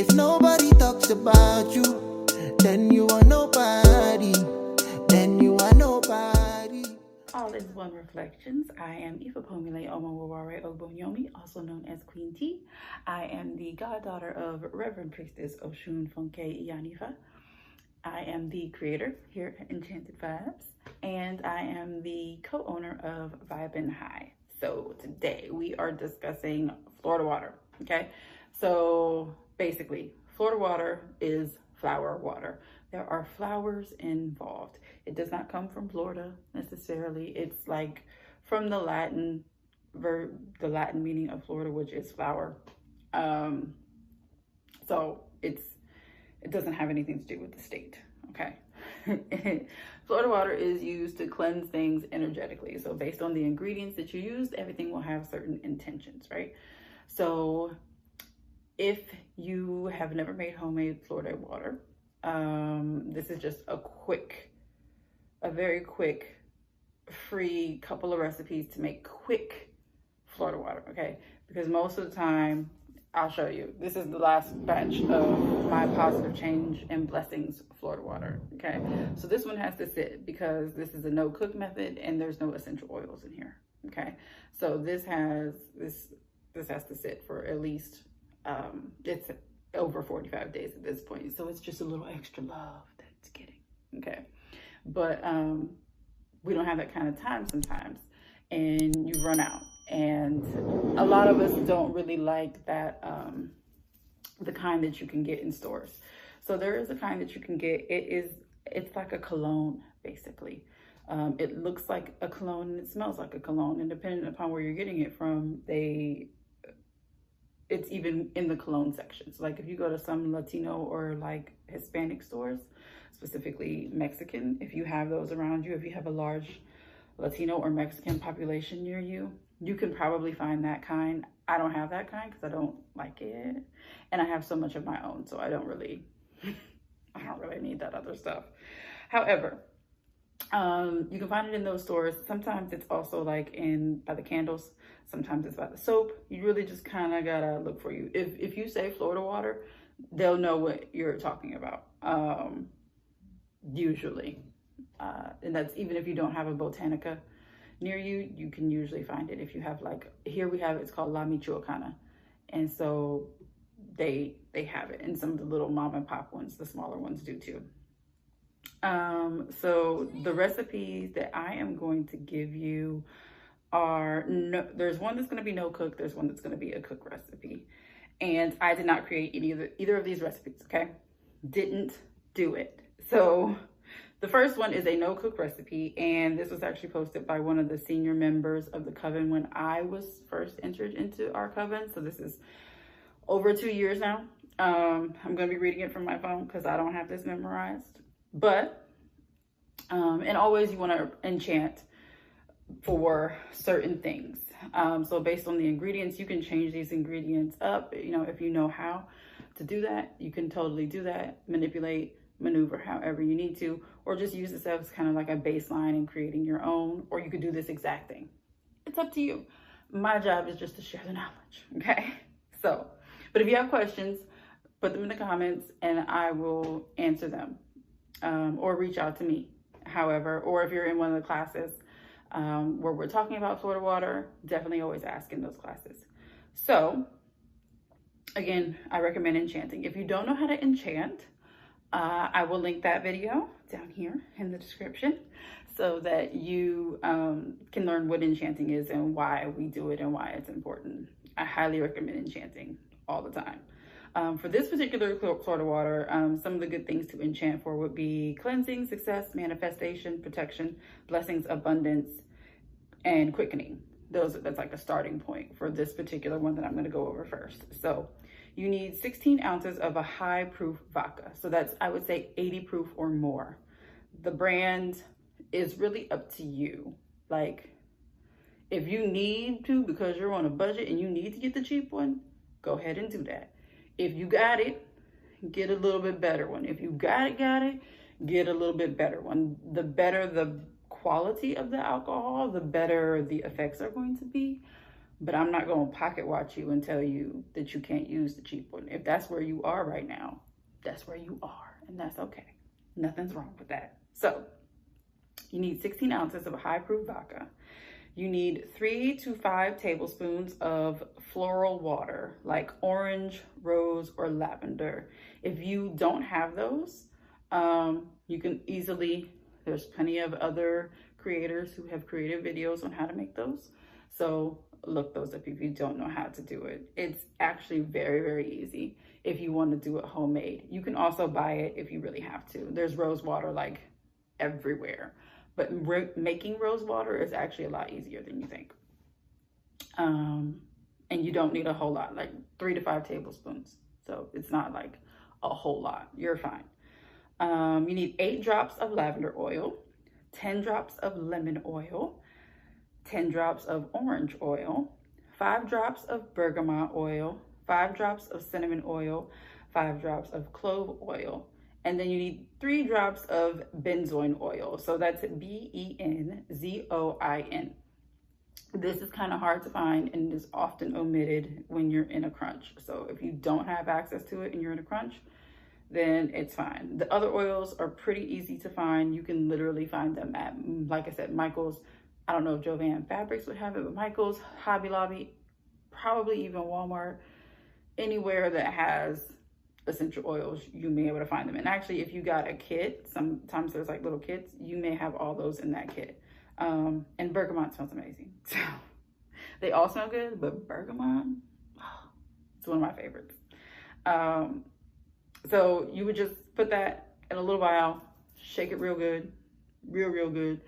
If nobody talks about you, then you are nobody. Then you are nobody. All is One Reflections. I am Ifa Pomile Omowaware Ogbonyomi, also known as Queen T. I am the goddaughter of Reverend Priestess Oshun Fonke Iyanifa. I am the creator here at Enchanted Vibes, and I am the co-owner of Vibin High. So today we are discussing Florida water, okay? So basically, Florida water is flower water. There are flowers involved. It does not come from Florida necessarily. It's like from the Latin verb, the Latin meaning of Florida, which is flower. So it doesn't have anything to do with the state, okay? Florida water is used to cleanse things energetically. So based on the ingredients that you use, everything will have certain intentions, right? So if you have never made homemade Florida water, this is just a very quick, free couple of recipes to make quick Florida water, okay? Because most of the time, I'll show you. This is the last batch of my Positive Change and Blessings Florida water, okay? So this one has to sit because this is a no-cook method and there's no essential oils in here, okay? So this has to sit for at least, it's over 45 days at this point. So it's just a little extra love that's getting, okay? But we don't have that kind of time sometimes and you run out. And a lot of us don't really like that, the kind that you can get in stores. So there is a kind that you can get. It's like a cologne, basically. It looks like a cologne and it smells like a cologne. And depending upon where you're getting it from, it's even in the cologne section. So like if you go to some Latino or like Hispanic stores, specifically Mexican, if you have those around you, if you have a large Latino or Mexican population near you, you can probably find that kind. I don't have that kind because I don't like it. And I have so much of my own, so I don't really need that other stuff. However, you can find it in those stores. Sometimes it's also like by the candles. Sometimes it's by the soap. You really just kind of gotta look for you. If you say Florida water, they'll know what you're talking about, usually. And that's even if you don't have a Botanica near you, you can usually find it. If you have like, here we have, it's called La Michoacana. And so they have it. And some of the little mom and pop ones, the smaller ones do too. So the recipes that I am going to give you are, there's one that's going to be no cook. There's one that's going to be a cook recipe. And I did not create either of these recipes, okay? Didn't do it. So the first one is a no-cook recipe, and this was actually posted by one of the senior members of the coven when I was first entered into our coven. So this is over 2 years now. I'm going to be reading it from my phone because I don't have this memorized. But, and always you want to enchant for certain things. So based on the ingredients, you can change these ingredients up. You know, if you know how to do that, you can totally do that, maneuver however you need to, or just use this as kind of like a baseline in creating your own, or you could do this exact thing. It's up to you. My job is just to share the knowledge, okay? So, but if you have questions, put them in the comments and I will answer them, or reach out to me, however, or if you're in one of the classes where we're talking about Florida water, definitely always ask in those classes. So, again, I recommend enchanting. If you don't know how to enchant, I will link that video down here in the description so that you can learn what enchanting is and why we do it and why it's important. I highly recommend enchanting all the time. For this particular Florida water, some of the good things to enchant for would be cleansing, success, manifestation, protection, blessings, abundance, and quickening. That's like a starting point for this particular one that I'm going to go over first. So you need 16 ounces of a high proof vodka. So that's, I would say, 80 proof or more. The brand is really up to you. Like, if you need to, because you're on a budget and you need to get the cheap one, go ahead and do that. If you got it, get a little bit better one. If you got it, get a little bit better one. The better the quality of the alcohol, the better the effects are going to be. but I'm not going to pocket watch you and tell you that you can't use the cheap one. If that's where you are right now, that's where you are, and that's okay. Nothing's wrong with that. So you need 16 ounces of high proof vodka. You need 3 to 5 tablespoons of floral water, like orange, rose, or lavender. If you don't have those, you can easily, there's plenty of other creators who have created videos on how to make those. So look those up if you don't know how to do it. It's actually very, very easy if you want to do it homemade. You can also buy it if you really have to. There's rose water like everywhere. But making rose water is actually a lot easier than you think. And you don't need a whole lot, like 3 to 5 tablespoons. So it's not like a whole lot. You're fine. You need 8 drops of lavender oil, 10 drops of lemon oil, 10 drops of orange oil, 5 drops of bergamot oil, 5 drops of cinnamon oil, 5 drops of clove oil. And then you need 3 drops of benzoin oil. So that's Benzoin. This is kind of hard to find and is often omitted when you're in a crunch. So if you don't have access to it and you're in a crunch, then it's fine. The other oils are pretty easy to find. You can literally find them at, like I said, Michael's. I don't know if Joann Fabrics would have it, but Michael's, Hobby Lobby, probably even Walmart, anywhere that has essential oils, you may be able to find them. And actually, if you got a kit, sometimes there's like little kits, you may have all those in that kit. And bergamot smells amazing. So they all smell good, but bergamot, it's one of my favorites. So you would just put that in a little vial, shake it real good, real good.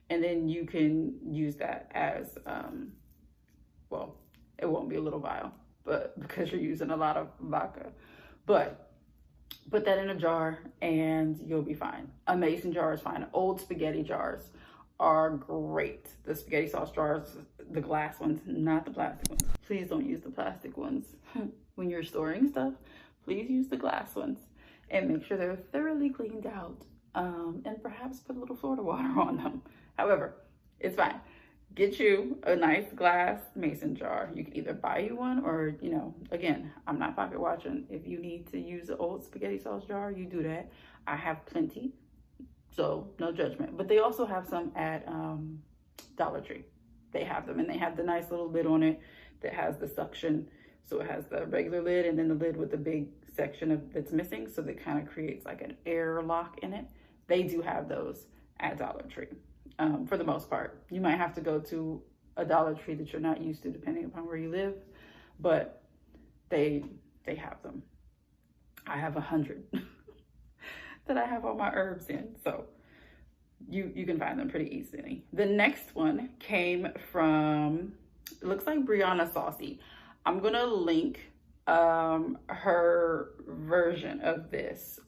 And then you can use that as, well, it won't be a little vial, but because you're using a lot of vodka. But put that in a jar and you'll be fine. A mason jar is fine. Old spaghetti jars are great. The spaghetti sauce jars, the glass ones, not the plastic ones. Please don't use the plastic ones when you're storing stuff. Please use the glass ones and make sure they're thoroughly cleaned out, and perhaps put a little Florida water on them. However, it's fine. Get you a nice glass mason jar. You can either buy you one or, you know, again, I'm not pocket watching. If you need to use an old spaghetti sauce jar, you do that. I have plenty, so no judgment. But they also have some at Dollar Tree. They have them, and they have the nice little lid on it that has the suction. So it has the regular lid and then the lid with the big section that's missing. So that kind of creates like an air lock in it. They do have those at Dollar Tree. For the most part. You might have to go to a Dollar Tree that you're not used to depending upon where you live, but they have them. I have 100 that I have all my herbs in, so you can find them pretty easily. The next one came from, it looks like Brianna Saucy. I'm gonna link her version of this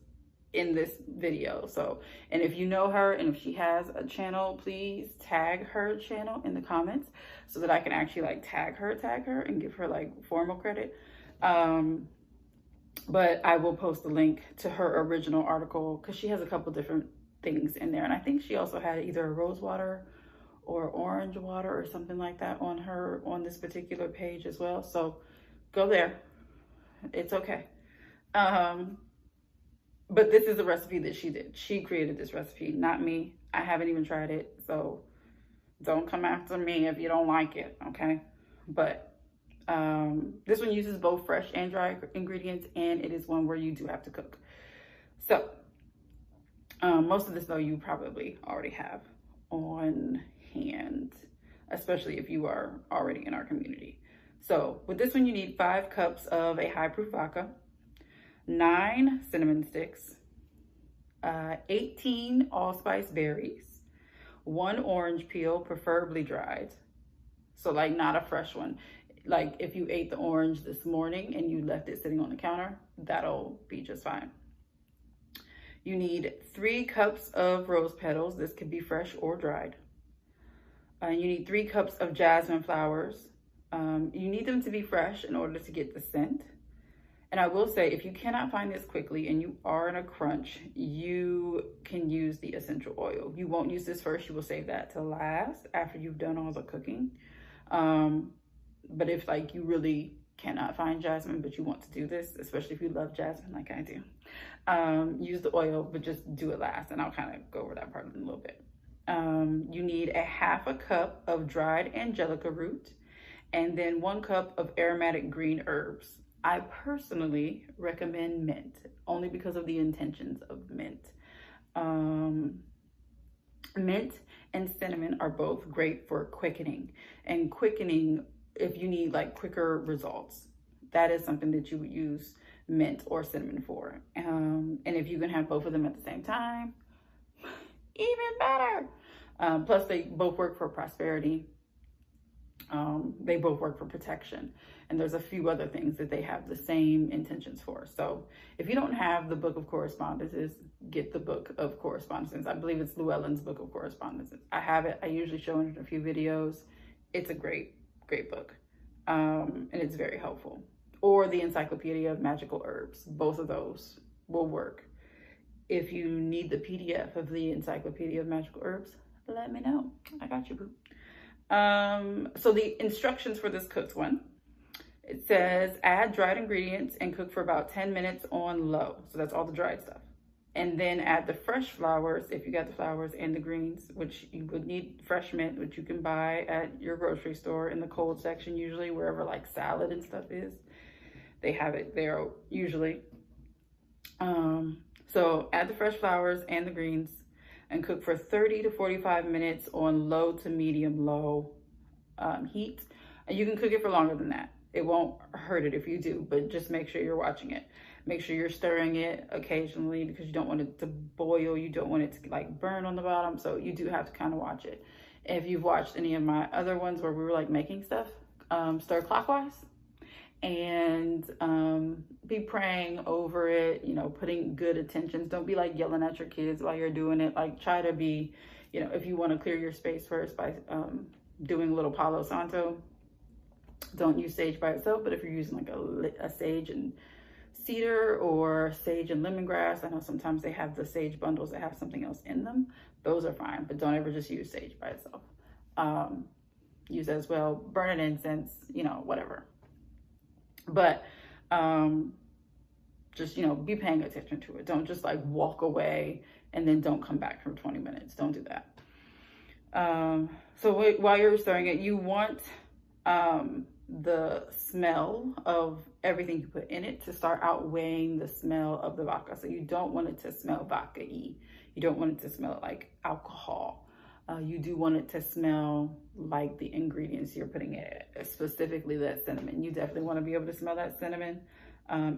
in this video. So, and if you know her and if she has a channel, please tag her channel in the comments so that I can actually like tag her and give her like formal credit. But I will post a link to her original article because she has a couple different things in there, and I think she also had either a rose water or orange water or something like that on this particular page as well. So go there, it's okay. But this is a recipe that she did. She created this recipe, not me. I haven't even tried it, so don't come after me if you don't like it, okay? But this one uses both fresh and dry ingredients, and it is one where you do have to cook. So most of this, though, you probably already have on hand, especially if you are already in our community. So with this one, you need 5 cups of a high-proof vodka, 9 cinnamon sticks, 18 allspice berries, 1 orange peel, preferably dried. So like not a fresh one. Like if you ate the orange this morning and you left it sitting on the counter, that'll be just fine. You need 3 cups of rose petals. This could be fresh or dried. You need 3 cups of jasmine flowers. You need them to be fresh in order to get the scent. And I will say, if you cannot find this quickly and you are in a crunch, you can use the essential oil. You won't use this first. You will save that to last after you've done all the cooking. But if like you really cannot find jasmine, but you want to do this, especially if you love jasmine like I do, use the oil, but just do it last. And I'll kind of go over that part in a little bit. You need a 1/2 cup of dried angelica root, and then 1 cup of aromatic green herbs. I personally recommend mint, only because of the intentions of mint. Mint and cinnamon are both great for quickening. And quickening, if you need like quicker results, that is something that you would use mint or cinnamon for. And if you can have both of them at the same time, even better. Plus they both work for prosperity. They both work for protection. And there's a few other things that they have the same intentions for. So if you don't have the Book of Correspondences, get the Book of Correspondences. I believe it's Llewellyn's Book of Correspondences. I have it. I usually show it in a few videos. It's a great book. And it's very helpful. Or the Encyclopedia of Magical Herbs. Both of those will work. If you need the PDF of the Encyclopedia of Magical Herbs, let me know. I got you, boo. So the instructions for this cooked one, it says add dried ingredients and cook for about 10 minutes on low. So that's all the dried stuff. And then add the fresh flowers, if you got the flowers, and the greens, which you would need fresh mint, which you can buy at your grocery store in the cold section, usually wherever like salad and stuff is. They have it there usually. So add the fresh flowers and the greens and cook for 30 to 45 minutes on low to medium low heat. And you can cook it for longer than that. It won't hurt it if you do, but just make sure you're watching it. Make sure you're stirring it occasionally because you don't want it to boil. You don't want it to like burn on the bottom. So you do have to kind of watch it. If you've watched any of my other ones where we were like making stuff, stir clockwise. And be praying over it, you know, putting good intentions. Don't be like yelling at your kids while you're doing it. Like try to be, you know, if you want to clear your space first by doing a little Palo Santo, don't use sage by itself. But if you're using like a sage and cedar or sage and lemongrass, I know sometimes they have the sage bundles that have something else in them. Those are fine, but don't ever just use sage by itself. Use it as well, burn an incense, you know, whatever. But just, you know, be paying attention to it. Don't just like walk away and then don't come back for 20 minutes. Don't do that. So while you're stirring it, you want the smell of everything you put in it to start outweighing the smell of the vodka. So you don't want it to smell vodka-y. You don't want it to smell like alcohol. You do want it to smell like the ingredients you're putting in it, specifically that cinnamon. You definitely want to be able to smell that cinnamon.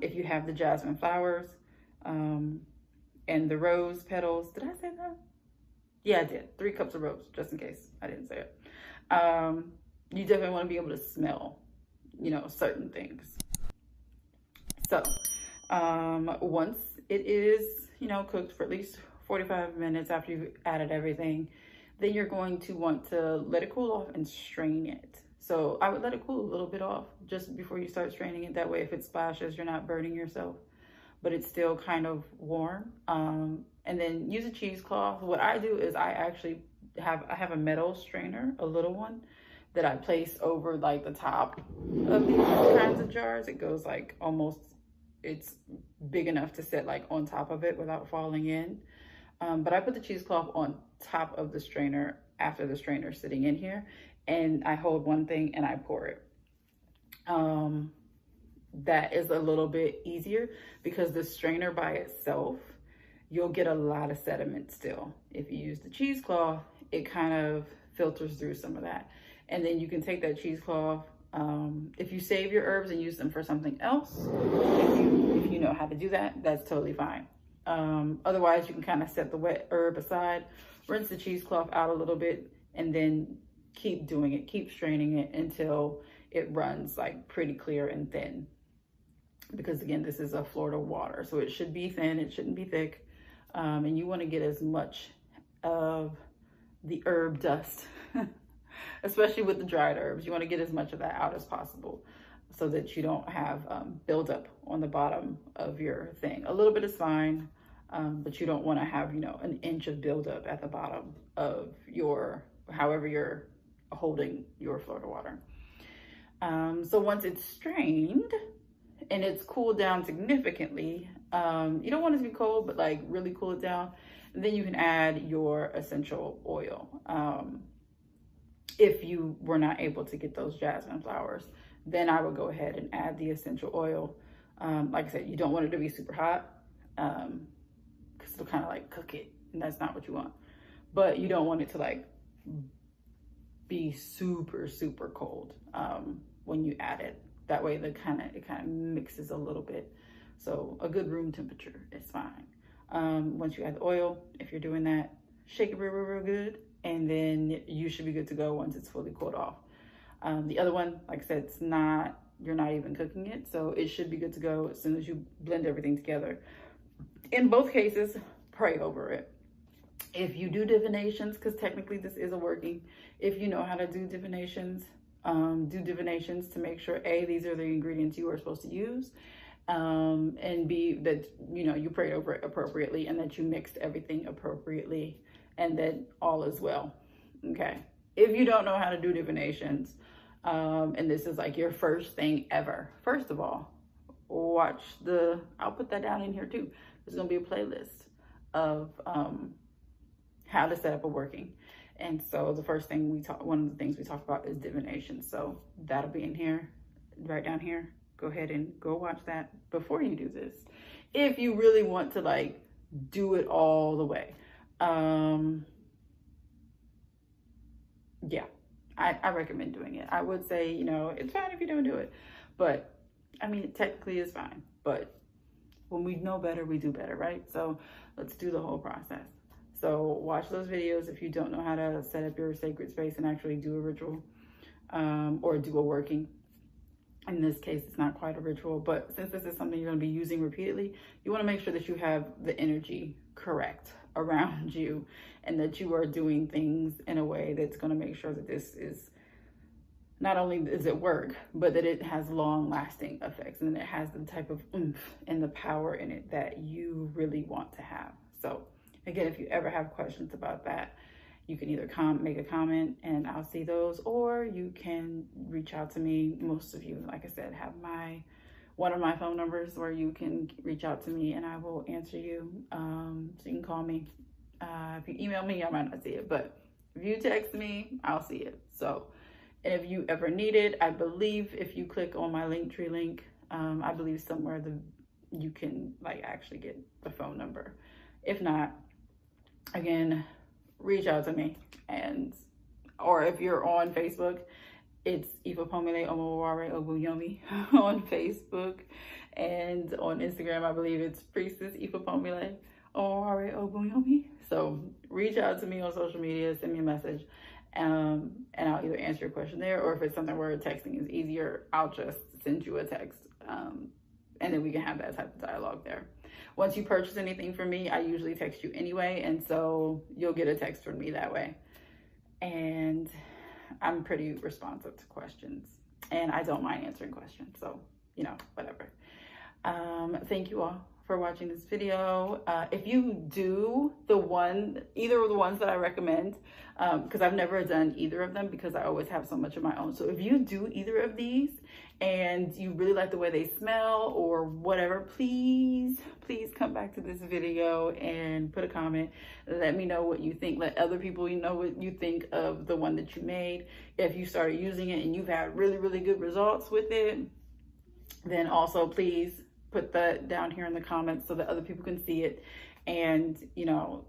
If you have the jasmine flowers and the rose petals. Did I say that? Yeah, I did. 3 cups of rose, just in case I didn't say it. You definitely want to be able to smell, you know, certain things. So once it is, you know, cooked for at least 45 minutes after you've added everything, then you're going to want to let it cool off and strain it. So I would let it cool a little bit off just before you start straining it. That way, if it splashes, you're not burning yourself, but it's still kind of warm. And then use a cheesecloth. What I do is I have a metal strainer, a little one, that I place over like the top of these kinds of jars. It goes like almost, it's big enough to sit like on top of it without falling in. But I put the cheesecloth on top of the strainer after the strainer sitting in here, and I hold one thing and I pour it. That is a little bit easier because the strainer by itself, you'll get a lot of sediment still. If you use the cheesecloth, it kind of filters through some of that. And then you can take that cheesecloth, if you save your herbs and use them for something else, if you know how to do that, that's totally fine. Otherwise, you can kind of set the wet herb aside, rinse the cheesecloth out a little bit, and then keep doing it, keep straining it until it runs like pretty clear and thin. Because again, this is a Florida water, so it should be thin, it shouldn't be thick. And you want to get as much of the herb dust, especially with the dried herbs. You want to get as much of that out as possible so that you don't have buildup on the bottom of your thing. A little bit is fine, but you don't want to have, you know, an inch of buildup at the bottom of your, however you're holding your Florida water. So once it's strained and it's cooled down significantly, you don't want it to be cold, but like really cool it down. And then you can add your essential oil. If you were not able to get those jasmine flowers, then I would go ahead and add the essential oil. Like I said, you don't want it to be super hot, because it'll kind of like cook it, and that's not what you want. But you don't want it to like be super, super cold when you add it. That way it kind of mixes a little bit. So a good room temperature is fine. Once you add the oil, if you're doing that, shake it real good, and then you should be good to go once it's fully cooled off. The other one, like I said, you're not even cooking it, so it should be good to go as soon as you blend everything together. In both cases, pray over it. If you do divinations, because technically this is a working, if you know how to do divinations, to make sure A, these are the ingredients you are supposed to use, and B, that you prayed over it appropriately and that you mixed everything appropriately, and that all is well. Okay. If you don't know how to do divinations, and this is like your first thing ever, first of all, I'll put that down in here too. There's going to be a playlist of how to set up a working. And so the first thing one of the things we talk about is divination. So that'll be in here, right down here. Go ahead and go watch that before you do this, if you really want to like do it all the way. Yeah, I recommend doing it. I would say, it's fine if you don't do it, but I mean, technically it's fine, but when we know better, we do better, right? So let's do the whole process. So watch those videos if you don't know how to set up your sacred space and actually do a ritual, or do a working. In this case, it's not quite a ritual, but since this is something you're going to be using repeatedly, you want to make sure that you have the energy correct around you, and that you are doing things in a way that's going to make sure that this is, not only does it work, but that it has long lasting effects, and it has the type of oomph and the power in it that you really want to have. So again, if you ever have questions about that, you can either make a comment and I'll see those, or you can reach out to me. Most of you, like I said, have one of my phone numbers where you can reach out to me and I will answer you. So you can call me. If you email me, I might not see it, but if you text me, I'll see it. So, and if you ever need it, I believe if you click on my Linktree link, I believe somewhere you can like actually get the phone number. If not, again, reach out to me, or if you're on Facebook, it's Ifepomile Omowore Ogunyomi on Facebook, and on Instagram, I believe it's Priestess Ifepomile Omowore Ogunyomi. So reach out to me on social media, send me a message, and I'll either answer your question there, or if it's something where texting is easier, I'll just send you a text, and then we can have that type of dialogue there. Once you purchase anything from me, I usually text you anyway, and so you'll get a text from me that way. And I'm pretty responsive to questions, and I don't mind answering questions, so whatever. Thank you all for watching this video. If you do either of the ones that I recommend, because I've never done either of them because I always have so much of my own. So if you do either of these and you really like the way they smell or whatever, please come back to this video and put a comment. Let me know what you think. Let other people know what you think of the one that you made. If you started using it and you've had really, really good results with it, then also please put that down here in the comments so that other people can see it, and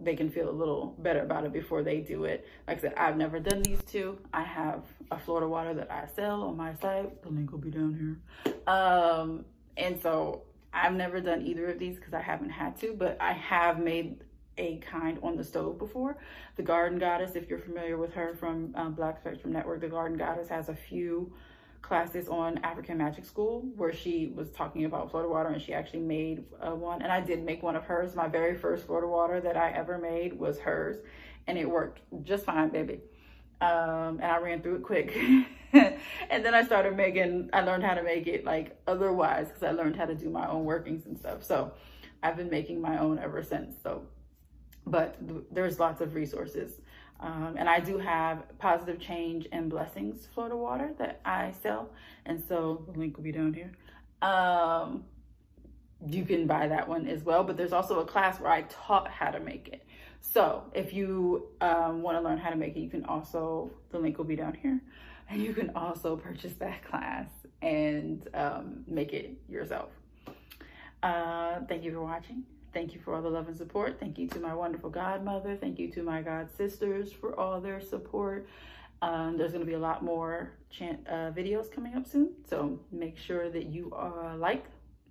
they can feel a little better about it before they do it. Like I said, I've never done these two. I have a Florida water that I sell on my site. The link will be down here. And so I've never done either of these because I haven't had to, but I have made a kind on the stove before. The Garden Goddess, if you're familiar with her from Black Spectrum Network, the Garden Goddess has a few classes on African Magic School where she was talking about Florida water, and she actually made one, and I did make one of hers. My very first Florida water that I ever made was hers, and it worked just fine, baby. And I ran through it quick. And then I learned how to make it like otherwise, because I learned how to do my own workings and stuff. So I've been making my own ever since. So, but there's lots of resources And I do have Positive Change and Blessings Florida water that I sell. And so the link will be down here. You can buy that one as well. But there's also a class where I taught how to make it. So if you want to learn how to make it, you can also, the link will be down here. And you can also purchase that class and make it yourself. Thank you for watching. Thank you for all the love and support. Thank you to my wonderful godmother. Thank you to my god sisters for all their support. There's going to be a lot more videos coming up soon. So make sure that you like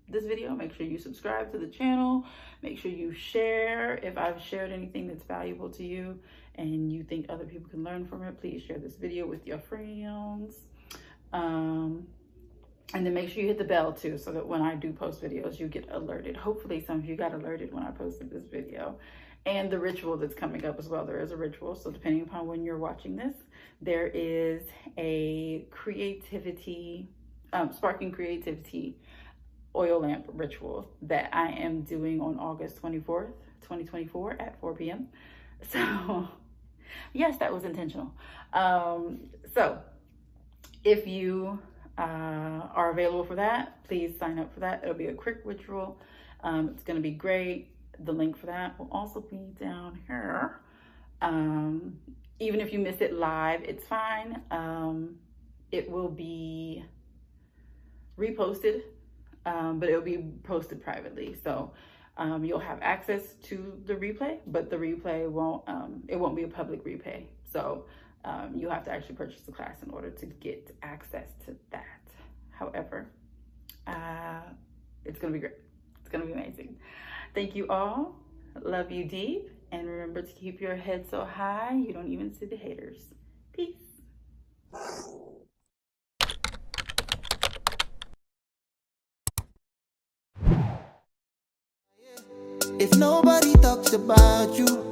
this video. Make sure you subscribe to the channel. Make sure you share. If I've shared anything that's valuable to you and you think other people can learn from it, please share this video with your friends. And then make sure you hit the bell too, so that when I do post videos, you get alerted. Hopefully some of you got alerted when I posted this video. And the ritual that's coming up as well. There is a ritual. So depending upon when you're watching this, there is a creativity, sparking creativity oil lamp ritual that I am doing on August 24th, 2024 at 4 p.m. So yes, that was intentional. So if you are available for that, please sign up for that. It'll be a quick ritual. It's going to be great. The link for that will also be down here. Even if you miss it live, it's fine. It will be reposted, but it'll be posted privately. So you'll have access to the replay, but the replay won't, it won't be a public replay. So you have to actually purchase the class in order to get access to that. However, it's going to be great. It's going to be amazing. Thank you all. Love you deep. And remember to keep your head so high you don't even see the haters. Peace. If nobody talks about you,